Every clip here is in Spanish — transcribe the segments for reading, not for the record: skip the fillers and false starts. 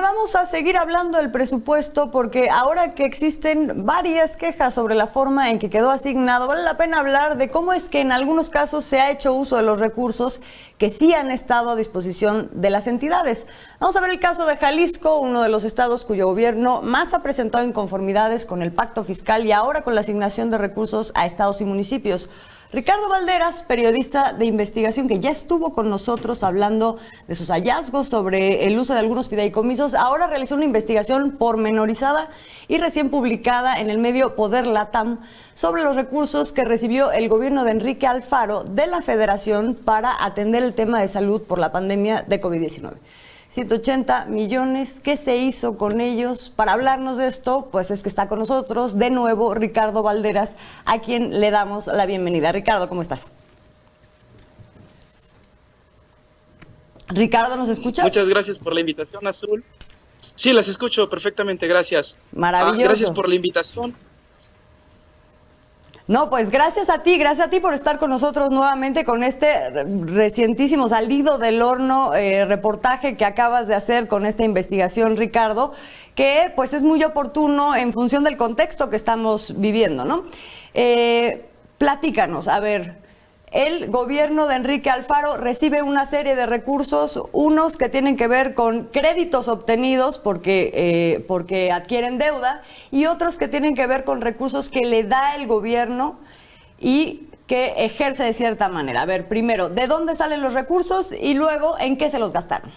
vamos a seguir hablando del presupuesto porque ahora que existen varias quejas sobre la forma en que quedó asignado, vale la pena hablar de cómo es que en algunos casos se ha hecho uso de los recursos que sí han estado a disposición de las entidades. Vamos a ver el caso de Jalisco, uno de los estados cuyo gobierno más ha presentado inconformidades con el pacto fiscal y ahora con la asignación de recursos a estados y municipios. Ricardo Balderas, periodista de investigación que ya estuvo con nosotros hablando de sus hallazgos sobre el uso de algunos fideicomisos, ahora realizó una investigación pormenorizada y recién publicada en el medio Poder Latam sobre los recursos que recibió el gobierno de Enrique Alfaro de la Federación para atender el tema de salud por la pandemia de COVID-19. 180 millones, ¿qué se hizo con ellos? Para hablarnos de esto, pues es que está con nosotros de nuevo Ricardo Balderas, a quien le damos la bienvenida. Ricardo, ¿cómo estás? Ricardo, ¿nos escuchas? Muchas gracias por la invitación, Azul. Sí, las escucho perfectamente, gracias. Maravilloso. Gracias por la invitación. No, pues gracias a ti por estar con nosotros nuevamente con este recientísimo salido del horno reportaje que acabas de hacer con esta investigación, Ricardo, que pues es muy oportuno en función del contexto que estamos viviendo, ¿no? Platícanos, a ver, el gobierno de Enrique Alfaro recibe una serie de recursos, unos que tienen que ver con créditos obtenidos porque adquieren deuda y otros que tienen que ver con recursos que le da el gobierno y que ejerce de cierta manera. A ver, primero, ¿de dónde salen los recursos y luego en qué se los gastaron?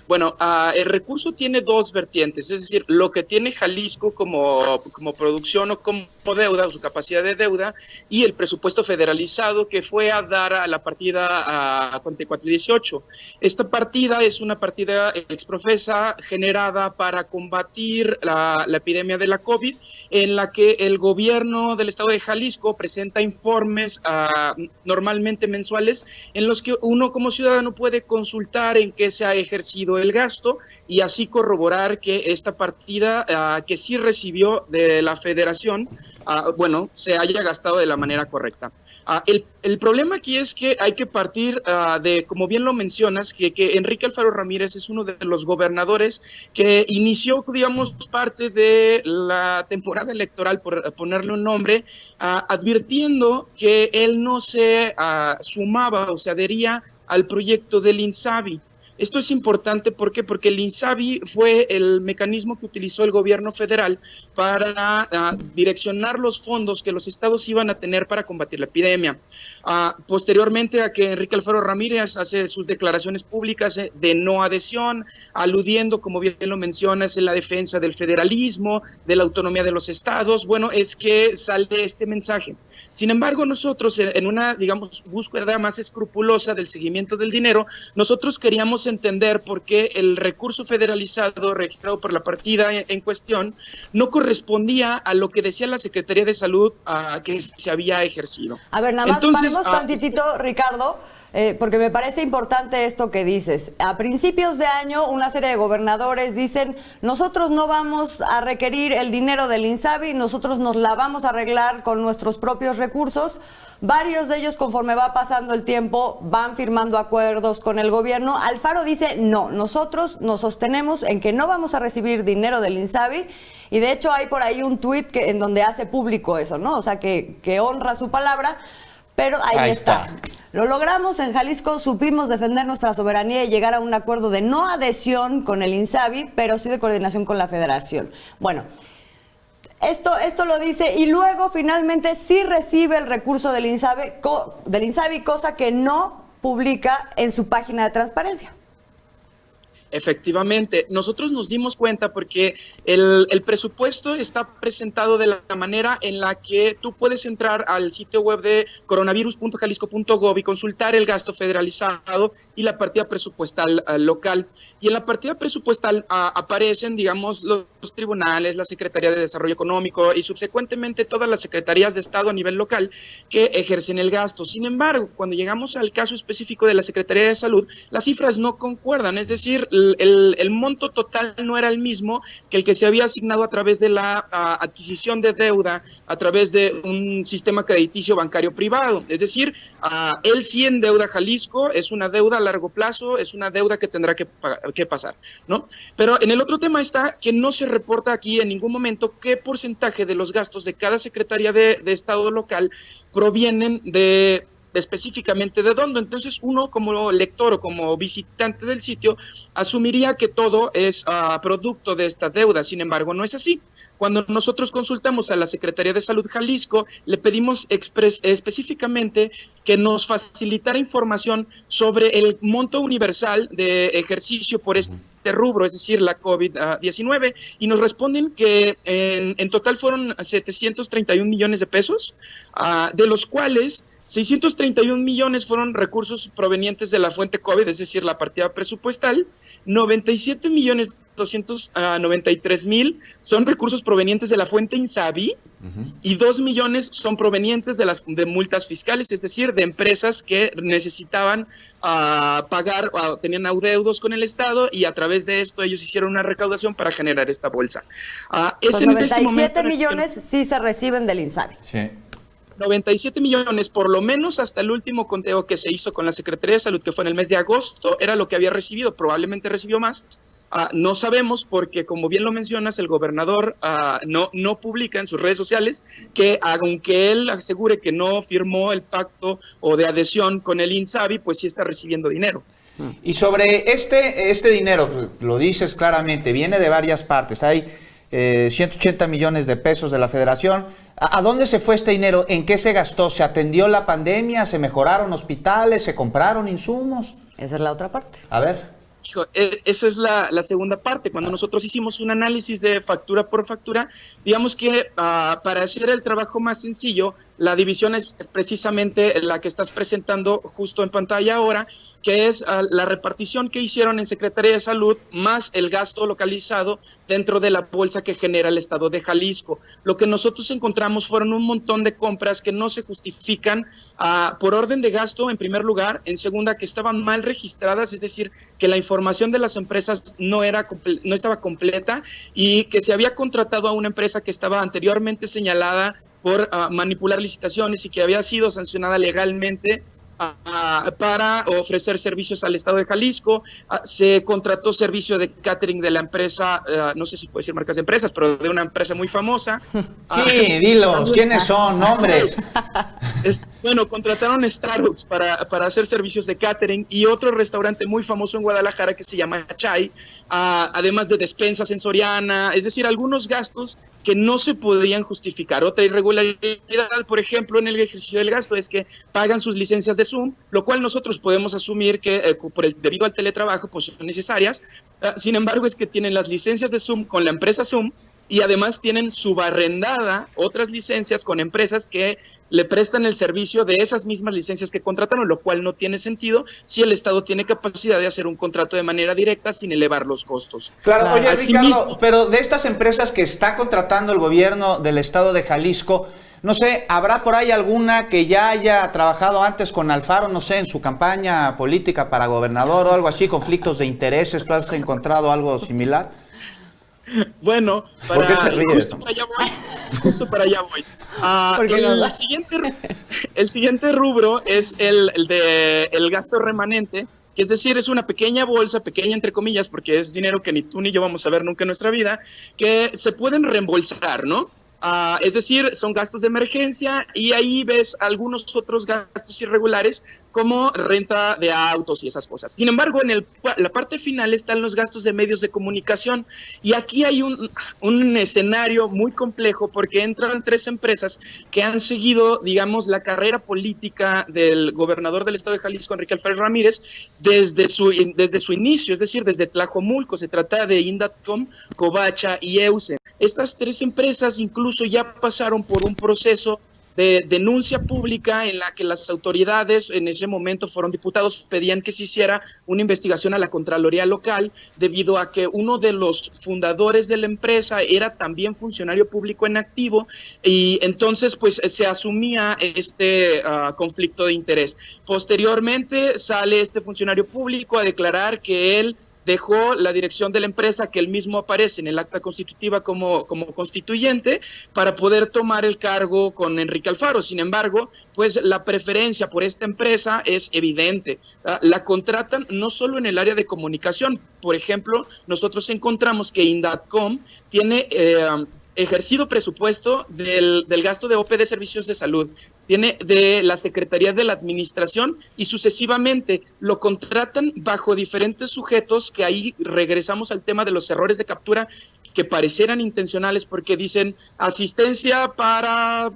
Bueno, el recurso tiene dos vertientes, es decir, lo que tiene Jalisco como producción o como deuda, o su capacidad de deuda, y el presupuesto federalizado que fue a dar a la partida a 4418. Esta partida es una partida exprofesa generada para combatir la epidemia de la COVID, en la que el gobierno del estado de Jalisco presenta informes normalmente mensuales, en los que uno como ciudadano puede consultar en qué se ha ejercido el gasto y así corroborar que esta partida que sí recibió de la federación, se haya gastado de la manera correcta. El problema aquí es que hay que partir de, como bien lo mencionas, que Enrique Alfaro Ramírez es uno de los gobernadores que inició, digamos, parte de la temporada electoral, por ponerle un nombre, advirtiendo que él no se sumaba o se adhería al proyecto del INSABI. Esto es importante, ¿por qué? Porque el INSABI fue el mecanismo que utilizó el gobierno federal para direccionar los fondos que los estados iban a tener para combatir la epidemia. Posteriormente a que Enrique Alfaro Ramírez hace sus declaraciones públicas de no adhesión, aludiendo, como bien lo mencionas, en la defensa del federalismo, de la autonomía de los estados, bueno, es que sale este mensaje. Sin embargo, nosotros, en una, digamos, búsqueda más escrupulosa del seguimiento del dinero, nosotros queríamos entender por qué el recurso federalizado registrado por la partida en cuestión no correspondía a lo que decía la Secretaría de Salud que se había ejercido. A ver, nada más paremos tantitito, Ricardo, porque me parece importante esto que dices. A principios de año, una serie de gobernadores dicen, nosotros no vamos a requerir el dinero del INSABI, nosotros nos la vamos a arreglar con nuestros propios recursos. Varios de ellos, conforme va pasando el tiempo, van firmando acuerdos con el gobierno. Alfaro dice, no, nosotros nos sostenemos en que no vamos a recibir dinero del INSABI, y de hecho hay por ahí un tuit en donde hace público eso, ¿no? O sea, que honra su palabra, pero ahí está. Lo logramos en Jalisco, supimos defender nuestra soberanía y llegar a un acuerdo de no adhesión con el INSABI, pero sí de coordinación con la Federación. Bueno, esto lo dice, y luego finalmente sí recibe el recurso del INSABI, cosa que no publica en su página de transparencia. Efectivamente, nosotros nos dimos cuenta porque el presupuesto está presentado de la manera en la que tú puedes entrar al sitio web de coronavirus.jalisco.gov y consultar el gasto federalizado y la partida presupuestal local. Y en la partida presupuestal aparecen, digamos, los tribunales, la Secretaría de Desarrollo Económico y subsecuentemente todas las secretarías de Estado a nivel local que ejercen el gasto. Sin embargo, cuando llegamos al caso específico de la Secretaría de Salud, las cifras no concuerdan, es decir, el monto total no era el mismo que el que se había asignado a través de la adquisición de deuda, a través de un sistema crediticio bancario privado. Es decir, él sí endeuda a Jalisco, es una deuda a largo plazo, es una deuda que tendrá que pasar, ¿no? Pero en el otro tema está que no se reporta aquí en ningún momento qué porcentaje de los gastos de cada Secretaría de Estado local provienen específicamente de dónde. Entonces uno como lector o como visitante del sitio asumiría que todo es producto de esta deuda. Sin embargo, no es así. Cuando nosotros consultamos a la Secretaría de Salud Jalisco, le pedimos específicamente que nos facilitara información sobre el monto universal de ejercicio por este rubro, es decir, la COVID-19, y nos responden que en total fueron 731 millones de pesos, de los cuales 631 millones fueron recursos provenientes de la fuente COVID, es decir, la partida presupuestal. 97 millones 293 mil son recursos provenientes de la fuente INSABI, y 2 millones son provenientes de multas fiscales, es decir, de empresas que necesitaban pagar, tenían adeudos con el Estado, y a través de esto ellos hicieron una recaudación para generar esta bolsa. Pues 97 millones sí se reciben del INSABI. Sí. 97 millones, por lo menos hasta el último conteo que se hizo con la Secretaría de Salud, que fue en el mes de agosto, era lo que había recibido. Probablemente recibió más. No sabemos porque, como bien lo mencionas, el gobernador no publica en sus redes sociales que, aunque él asegure que no firmó el pacto o de adhesión con el INSABI, pues sí está recibiendo dinero. Y sobre este dinero, lo dices claramente, viene de varias partes. Hay 180 millones de pesos de la Federación. ¿A dónde se fue este dinero? ¿En qué se gastó? ¿Se atendió la pandemia? ¿Se mejoraron hospitales? ¿Se compraron insumos? Esa es la otra parte. A ver. Hijo, esa es la segunda parte. Cuando nosotros hicimos un análisis de factura por factura, digamos que para hacer el trabajo más sencillo, la división es precisamente la que estás presentando justo en pantalla ahora, que es la repartición que hicieron en Secretaría de Salud más el gasto localizado dentro de la bolsa que genera el Estado de Jalisco. Lo que nosotros encontramos fueron un montón de compras que no se justifican por orden de gasto, en primer lugar; en segunda, que estaban mal registradas, es decir, que la información de las empresas no estaba completa, y que se había contratado a una empresa que estaba anteriormente señalada por manipular licitaciones y que había sido sancionada legalmente para ofrecer servicios al Estado de Jalisco. Se contrató servicio de catering de la empresa, no sé si puedo decir marcas de empresas, pero de una empresa muy famosa. Sí, dilos, ¿quiénes son? Nombres. Bueno, contrataron Starbucks para hacer servicios de catering, y otro restaurante muy famoso en Guadalajara que se llama Chai, además de despensas en Soriana, es decir, algunos gastos que no se podían justificar. Otra irregularidad, por ejemplo, en el ejercicio del gasto, es que pagan sus licencias de Zoom, lo cual nosotros podemos asumir que debido al teletrabajo pues son necesarias. Sin embargo, es que tienen las licencias de Zoom con la empresa Zoom, y además tienen subarrendada otras licencias con empresas que le prestan el servicio de esas mismas licencias que contrataron, lo cual no tiene sentido si el Estado tiene capacidad de hacer un contrato de manera directa sin elevar los costos. Claro, oye, Ricardo, pero de estas empresas que está contratando el gobierno del Estado de Jalisco, no sé, ¿habrá por ahí alguna que ya haya trabajado antes con Alfaro, no sé, en su campaña política para gobernador o algo así, conflictos de intereses? ¿Tú has encontrado algo similar? Bueno, justo para allá voy. El siguiente rubro es el gasto remanente, que es decir, es una pequeña bolsa, pequeña entre comillas, porque es dinero que ni tú ni yo vamos a ver nunca en nuestra vida, que se pueden reembolsar, ¿no? Es decir, son gastos de emergencia, y ahí ves algunos otros gastos irregulares como renta de autos y esas cosas. Sin embargo, en la parte final están los gastos de medios de comunicación, y aquí hay un escenario muy complejo, porque entran tres empresas que han seguido, digamos, la carrera política del gobernador del Estado de Jalisco, Enrique Alfaro Ramírez, desde su inicio, es decir, desde Tlajomulco. Se trata de Indatcom, Covacha y Euse. Estas tres empresas incluso ya pasaron por un proceso de denuncia pública en la que las autoridades, en ese momento fueron diputados, pedían que se hiciera una investigación a la Contraloría local, debido a que uno de los fundadores de la empresa era también funcionario público en activo, y entonces pues se asumía este conflicto de interés. Posteriormente sale este funcionario público a declarar que él dejó la dirección de la empresa, que él mismo aparece en el acta constitutiva como constituyente, para poder tomar el cargo con Enrique Alfaro. Sin embargo, pues la preferencia por esta empresa es evidente. La contratan no solo en el área de comunicación. Por ejemplo, nosotros encontramos que Indatcom tiene ejercido presupuesto del gasto de OP de servicios de salud, tiene de la Secretaría de la Administración y sucesivamente lo contratan bajo diferentes sujetos, que ahí regresamos al tema de los errores de captura que parecieran intencionales, porque dicen asistencia para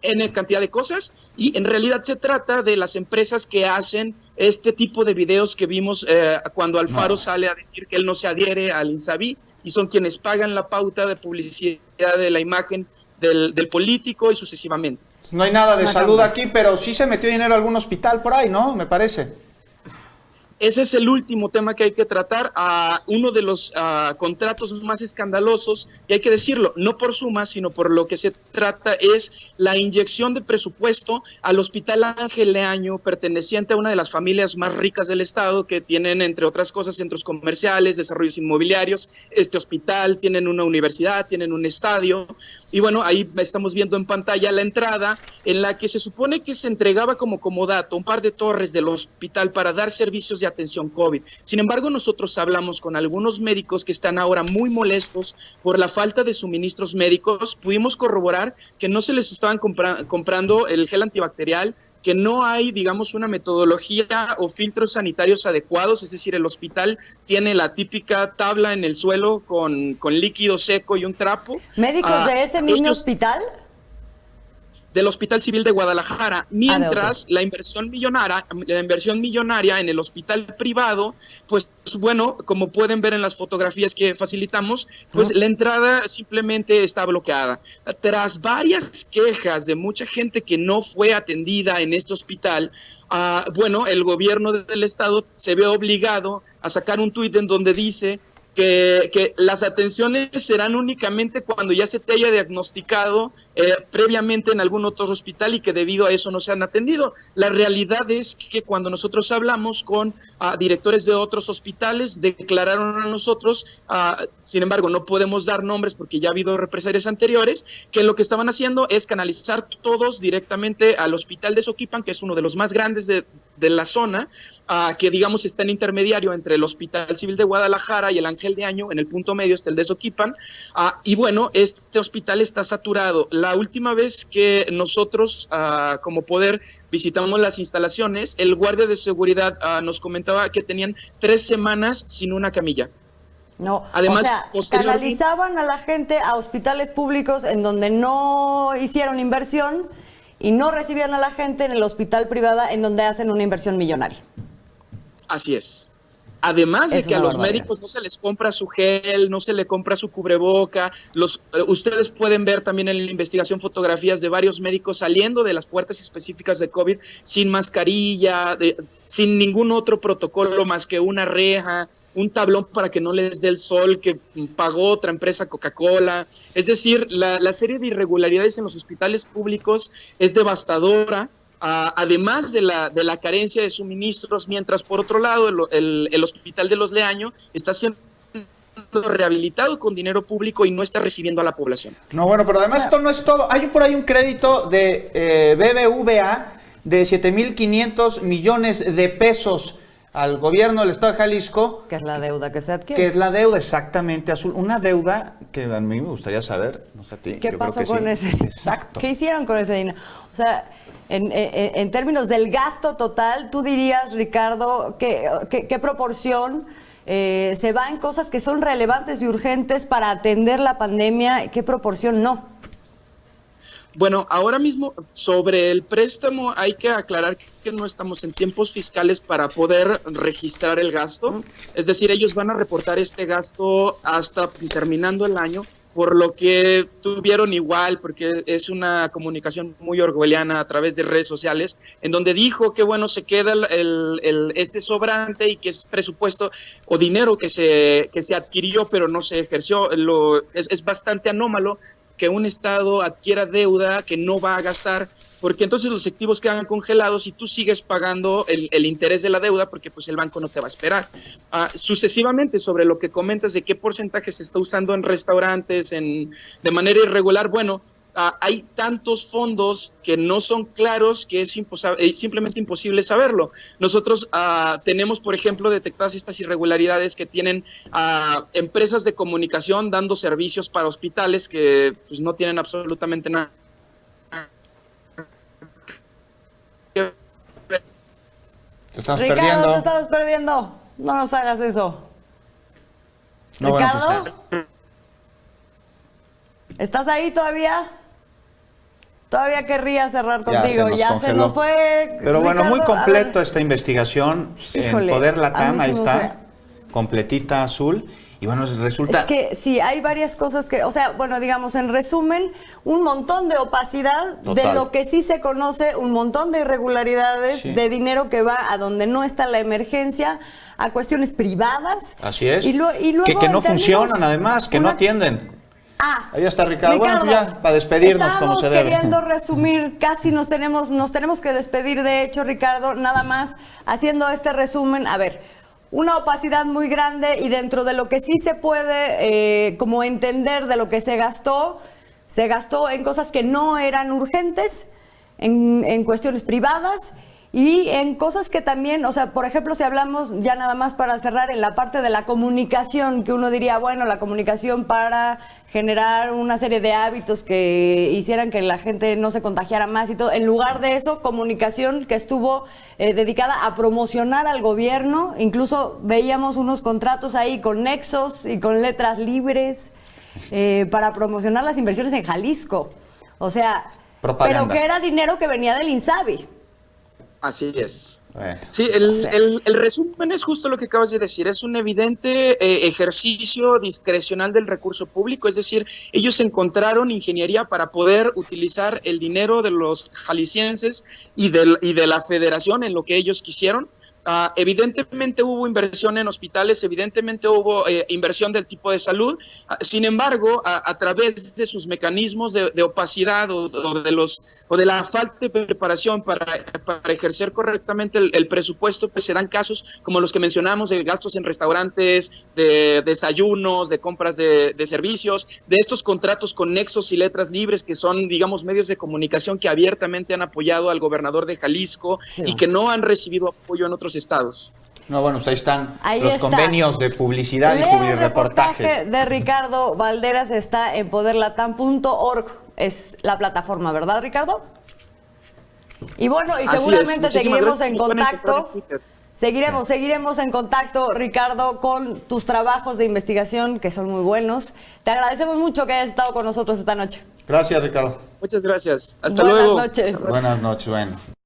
N cantidad de cosas, y en realidad se trata de las empresas que hacen este tipo de videos que vimos cuando Alfaro sale a decir que él no se adhiere al INSABI, y son quienes pagan la pauta de publicidad de la imagen del político y sucesivamente. No hay nada de salud aquí, pero sí se metió dinero a algún hospital por ahí, ¿no? Me parece. Ese es el último tema que hay que tratar, uno de los contratos más escandalosos, y hay que decirlo, no por suma, sino por lo que se trata es la inyección de presupuesto al Hospital Ángel Leaño, perteneciente a una de las familias más ricas del estado, que tienen, entre otras cosas, centros comerciales, desarrollos inmobiliarios. Este hospital, tienen una universidad, tienen un estadio, y bueno, ahí estamos viendo en pantalla la entrada, en la que se supone que se entregaba como comodato un par de torres del hospital para dar servicios de atención COVID. Sin embargo, nosotros hablamos con algunos médicos que están ahora muy molestos por la falta de suministros médicos. Pudimos corroborar que no se les estaban comprando el gel antibacterial, que no hay, digamos, una metodología o filtros sanitarios adecuados, es decir, el hospital tiene la típica tabla en el suelo con líquido seco y un trapo. ¿Médicos de ese mismo hospital? Del Hospital Civil de Guadalajara, mientras la inversión millonaria en el hospital privado, pues bueno, como pueden ver en las fotografías que facilitamos, pues la entrada simplemente está bloqueada. Tras varias quejas de mucha gente que no fue atendida en este hospital, bueno, el gobierno del estado se ve obligado a sacar un tuit en donde dice que las atenciones serán únicamente cuando ya se te haya diagnosticado previamente en algún otro hospital y que debido a eso no se han atendido. La realidad es que cuando nosotros hablamos con directores de otros hospitales, declararon a nosotros, sin embargo no podemos dar nombres porque ya ha habido represalias anteriores, que lo que estaban haciendo es canalizar todos directamente al hospital de Soquipan, que es uno de los más grandes de la zona, que digamos está en intermediario entre el Hospital Civil de Guadalajara y el Ángel de Año. En el punto medio está el de Soquipan, y bueno, este hospital está saturado. La última vez que nosotros como Poder visitamos las instalaciones, el guardia de seguridad nos comentaba que tenían 3 semanas sin una camilla. No, además, o sea, canalizaban a la gente a hospitales públicos en donde no hicieron inversión y no recibían a la gente en el hospital privado en donde hacen una inversión millonaria. Así es. Además de que a los médicos no se les compra su gel, no se le compra su cubreboca. Ustedes pueden ver también en la investigación fotografías de varios médicos saliendo de las puertas específicas de COVID sin mascarilla, sin ningún otro protocolo más que una reja, un tablón para que no les dé el sol que pagó otra empresa, Coca-Cola. Es decir, la serie de irregularidades en los hospitales públicos es devastadora. Además de la carencia de suministros, mientras por otro lado el Hospital de los Leaño está siendo rehabilitado con dinero público y no está recibiendo a la población. No, bueno, pero además esto no es todo. Hay por ahí un crédito de BBVA de 7,500 millones de pesos al gobierno del estado de Jalisco. Que es la deuda que se adquiere. Que es la deuda, exactamente, Azul. Una deuda que a mí me gustaría saber, no sé a ti. ¿Qué pasó con ese dinero? Exacto. ¿Qué hicieron con ese dinero? O sea, en términos del gasto total, tú dirías, Ricardo, ¿qué proporción se va en cosas que son relevantes y urgentes para atender la pandemia? ¿Qué proporción no? Bueno, ahora mismo sobre el préstamo hay que aclarar que no estamos en tiempos fiscales para poder registrar el gasto. Es decir, ellos van a reportar este gasto hasta terminando el año, por lo que tuvieron igual, porque es una comunicación muy orwelliana a través de redes sociales, en donde dijo que bueno, se queda este sobrante y que es presupuesto o dinero que se adquirió pero no se ejerció. Es bastante anómalo que un Estado adquiera deuda que no va a gastar porque entonces los activos quedan congelados y tú sigues pagando el interés de la deuda porque pues el banco no te va a esperar. Sucesivamente, sobre lo que comentas de qué porcentaje se está usando en restaurantes de manera irregular, bueno, hay tantos fondos que no son claros que es simplemente imposible saberlo. Nosotros tenemos, por ejemplo, detectadas estas irregularidades que tienen empresas de comunicación dando servicios para hospitales que pues, no tienen absolutamente nada. Te estamos Ricardo, perdiendo. te estamos perdiendo. No nos hagas eso. No, bueno, Ricardo, ¿estás ahí todavía? Todavía querría cerrar contigo. Ya se nos fue. Pero bueno, Ricardo, muy completo esta investigación. Híjole, en Poder Latam, a mí ahí sí me está, completita, azul. Y bueno, resulta... Es que sí, hay varias cosas que, o sea, bueno, digamos, en resumen, un montón de opacidad de Total. lo que sí se conoce, un montón de irregularidades, Sí. de dinero que va a donde no está la emergencia, a cuestiones privadas. Así es. Y luego, que en no términos- funcionan, además, que no una- atienden. Ahí está Ricardo. Ricardo, Bueno, ya, para despedirnos como se debe. queriendo resumir, casi nos tenemos que despedir, de hecho, Ricardo, nada más haciendo este resumen. A ver, una opacidad muy grande y dentro de lo que sí se puede como entender de lo que se gastó en cosas que no eran urgentes, en cuestiones privadas y en cosas que también, o sea, por ejemplo, si hablamos ya nada más para cerrar en la parte de la comunicación, que uno diría, bueno, la comunicación para generar una serie de hábitos que hicieran que la gente no se contagiara más y todo. En lugar de eso, comunicación que estuvo dedicada a promocionar al gobierno. Incluso veíamos unos contratos ahí con nexos y con letras libres para promocionar las inversiones en Jalisco. O sea, Propaganda. pero que era dinero que venía del INSABI. Así es. Bueno. Sí, el resumen es justo lo que acabas de decir, es un evidente ejercicio discrecional del recurso público, es decir, ellos encontraron ingeniería para poder utilizar el dinero de los jaliscienses y de la federación en lo que ellos quisieron. Evidentemente hubo inversión en hospitales, evidentemente hubo inversión del tipo de salud, sin embargo, a través de sus mecanismos de opacidad o de la falta de preparación para ejercer correctamente el presupuesto, pues se dan casos como los que mencionamos de gastos en restaurantes, de desayunos, de compras de servicios, de estos contratos con nexos y letras libres que son, digamos, medios de comunicación que abiertamente han apoyado al gobernador de Jalisco y que no han recibido apoyo en otros estados. No, bueno, pues ahí están Ahí los está. convenios de publicidad y Lea el publireportajes. reportaje de Ricardo Valderas, está en poderlatam.org, es la plataforma, ¿verdad, Ricardo? Y bueno, y Así seguramente es. Muchísimas seguiremos gracias. en Nos pueden encontrar contacto. en Twitter. Seguiremos en contacto, Ricardo, con tus trabajos de investigación, que son muy buenos. Te agradecemos mucho que hayas estado con nosotros esta noche. Gracias, Ricardo. Muchas gracias. Hasta Buenas luego. noches. Buenas noches, bueno.